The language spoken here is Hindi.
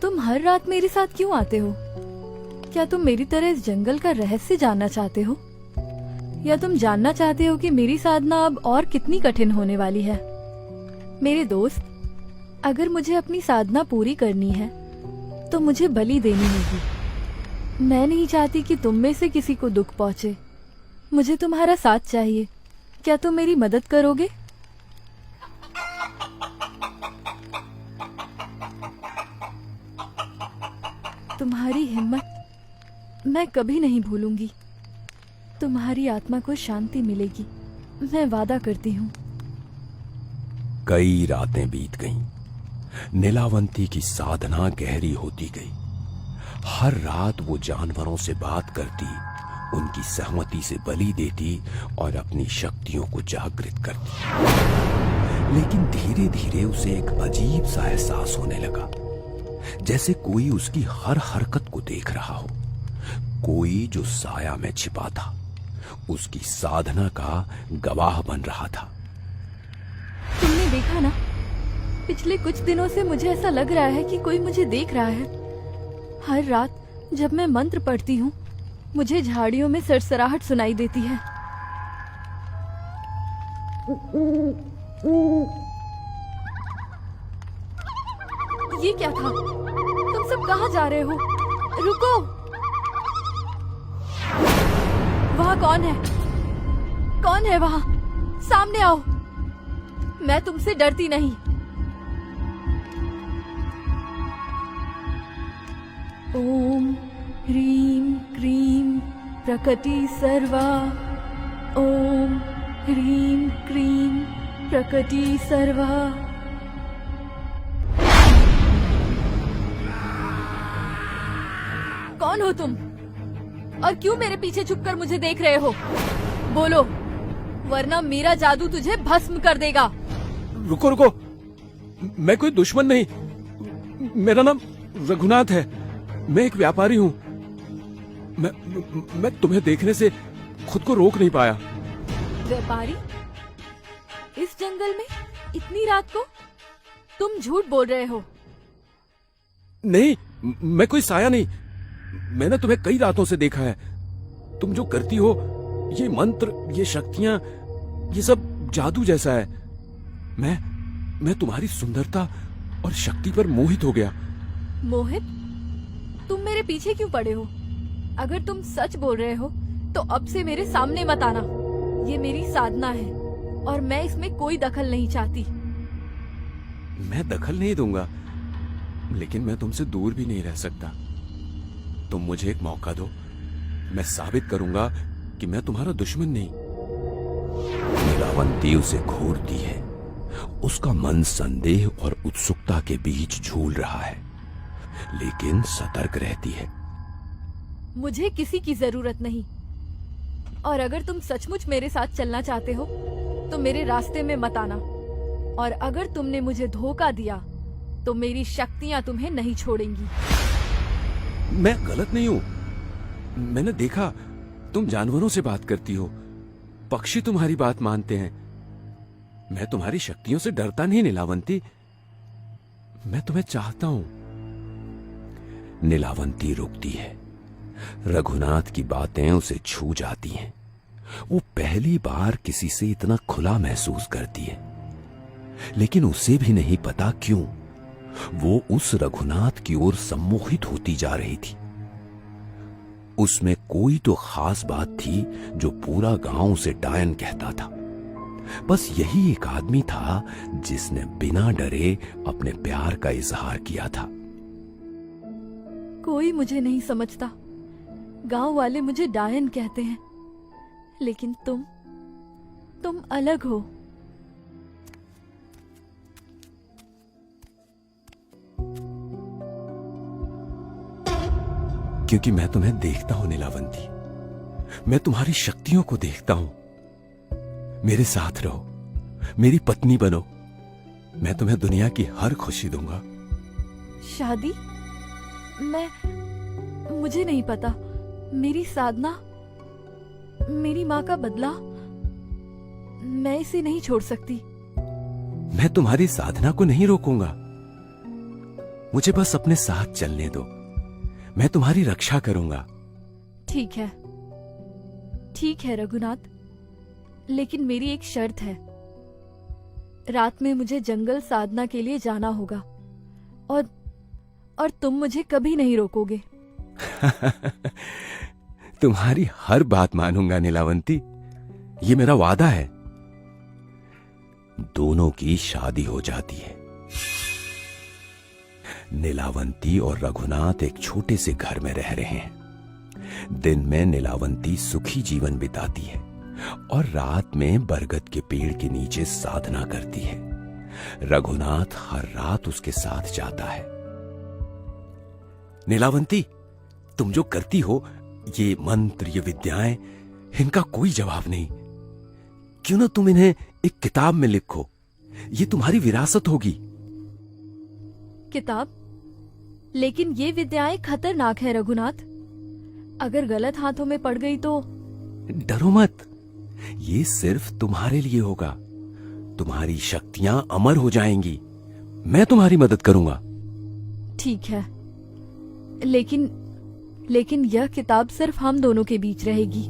तुम हर रात मेरे साथ क्यों आते हो? क्या तुम मेरी तरह इस जंगल का रहस्य जानना चाहते हो? या तुम जानना चाहते हो कि मेरी साधना अब और कितनी कठिन होने वाली है? मेरे दोस्त, अगर मुझे अपनी साधना पूरी करनी है तो मुझे बलि देनी होगी। मैं नहीं चाहती कि तुम में से किसी को दुख पहुंचे। मुझे तुम्हारा साथ चाहिए। क्या तुम मेरी मदद करोगे? तुम्हारी हिम्मत मैं कभी नहीं भूलूंगी। तुम्हारी आत्मा को शांति मिलेगी, मैं वादा करती हूँ। कई रातें बीत गईं। नीलावंती की साधना गहरी होती गई। हर रात वो जानवरों से बात करती, उनकी सहमति से बलि देती और अपनी शक्तियों को जागृत करती। लेकिन धीरे धीरे उसे एक अजीब सा एहसास होने लगा, जैसे कोई उसकी हर हरकत को देख रहा हो। कोई जो साया में छिपा था, उसकी साधना का गवाह बन रहा था। तुमने देखा ना, पिछले कुछ दिनों से मुझे ऐसा लग रहा है कि कोई मुझे देख रहा है। हर रात जब मैं मंत्र पढ़ती हूँ, मुझे झाड़ियों में सरसराहट सुनाई देती है। ये क्या था? तुम सब कहाँ जा रहे हो? रुको! वहाँ कौन है? कौन है वहाँ? सामने आओ। मैं तुमसे डरती नहीं। ओम ह्रीं क्रीं प्रकटी सर्वा। ओम ह्रीं क्रीं प्रकटी सर्वा। कौन हो तुम? और क्यों मेरे पीछे छुपकर मुझे देख रहे हो? बोलो, वरना मेरा जादू तुझे भस्म कर देगा। रुको रुको, मैं कोई दुश्मन नहीं। मेरा नाम रघुनाथ है। मैं एक व्यापारी हूँ। मैं तुम्हें देखने से खुद को रोक नहीं पाया। व्यापारी? इस जंगल में इतनी रात को? तुम झूठ बोल रहे हो। नहीं, मैं कोई साया नहीं। मैंने तुम्हें कई रातों से देखा है। तुम जो करती हो, ये मंत्र, ये शक्तियां, ये सब जादू जैसा है। मैं तुम्हारी सुंदरता और शक्ति पर मोहित हो गया। मोहित? तुम मेरे पीछे क्यों पड़े हो? अगर तुम सच बोल रहे हो तो अब से मेरे सामने मत आना। ये मेरी साधना है और मैं इसमें कोई दखल नहीं चाहती। मैं दखल नहीं दूंगा, लेकिन मैं तुमसे दूर भी नहीं रह सकता। तुम मुझे एक मौका दो, मैं साबित करूंगा कि मैं तुम्हारा दुश्मन नहीं। नीलावंती उसे घूरती है। उसका मन संदेह और उत्सुकता के बीच झूल रहा है, लेकिन सतर्क रहती है। मुझे किसी की जरूरत नहीं, और अगर तुम सचमुच मेरे साथ चलना चाहते हो तो मेरे रास्ते में मत आना। और अगर तुमने मुझे धोखा दिया तो मेरी शक्तियां तुम्हें नहीं छोड़ेंगी। मैं गलत नहीं हूं। मैंने देखा, तुम जानवरों से बात करती हो। पक्षी तुम्हारी बात मानते हैं। मैं तुम्हारी शक्तियों से डरता नहीं नीलावंती। मैं तुम्हें चाहता हूं। नीलावंती रुकती है। रघुनाथ की बातें उसे छू जाती हैं। वो पहली बार किसी से इतना खुला महसूस करती है, लेकिन उसे भी नहीं पता क्यों वो उस रघुनाथ की ओर सम्मोहित होती जा रही थी। उसमें कोई तो खास बात थी जो पूरा गांव उसे डायन कहता था। बस यही एक आदमी था जिसने बिना डरे अपने प्यार का इजहार किया था। कोई मुझे नहीं समझता। गांव वाले मुझे डायन कहते हैं, लेकिन तुम अलग हो। क्योंकि मैं तुम्हें देखता हूं नीलावंती। मैं तुम्हारी शक्तियों को देखता हूं। मेरे साथ रहो, मेरी पत्नी बनो। मैं तुम्हें दुनिया की हर खुशी दूंगा। शादी? मुझे नहीं पता। मेरी साधना, मेरी माँ का बदला, मैं इसे नहीं छोड़ सकती। मैं तुम्हारी साधना को नहीं रोकूंगा। मुझे बस अपने साथ चलने दो। मैं तुम्हारी रक्षा करूंगा। ठीक है रघुनाथ, लेकिन मेरी एक शर्त है। रात में मुझे जंगल साधना के लिए जाना होगा और तुम मुझे कभी नहीं रोकोगे। तुम्हारी हर बात मानूंगा नीलावंती, ये मेरा वादा है। दोनों की शादी हो जाती है। नीलावंती और रघुनाथ एक छोटे से घर में रह रहे हैं। दिन में नीलावंती सुखी जीवन बिताती है और रात में बरगद के पेड़ के नीचे साधना करती है। रघुनाथ हर रात उसके साथ जाता है। नीलावंती, तुम जो करती हो, ये मंत्र, ये विद्याएं, इनका कोई जवाब नहीं। क्यों ना तुम इन्हें एक किताब में लिखो? ये तुम्हारी विरासत होगी। किताब? लेकिन ये विद्याएं खतरनाक है रघुनाथ। अगर गलत हाथों में पड़ गई तो? डरो मत, ये सिर्फ तुम्हारे लिए होगा। तुम्हारी शक्तियां अमर हो जाएंगी। मैं तुम्हारी मदद करूंगा। ठीक है, लेकिन यह किताब सिर्फ हम दोनों के बीच रहेगी।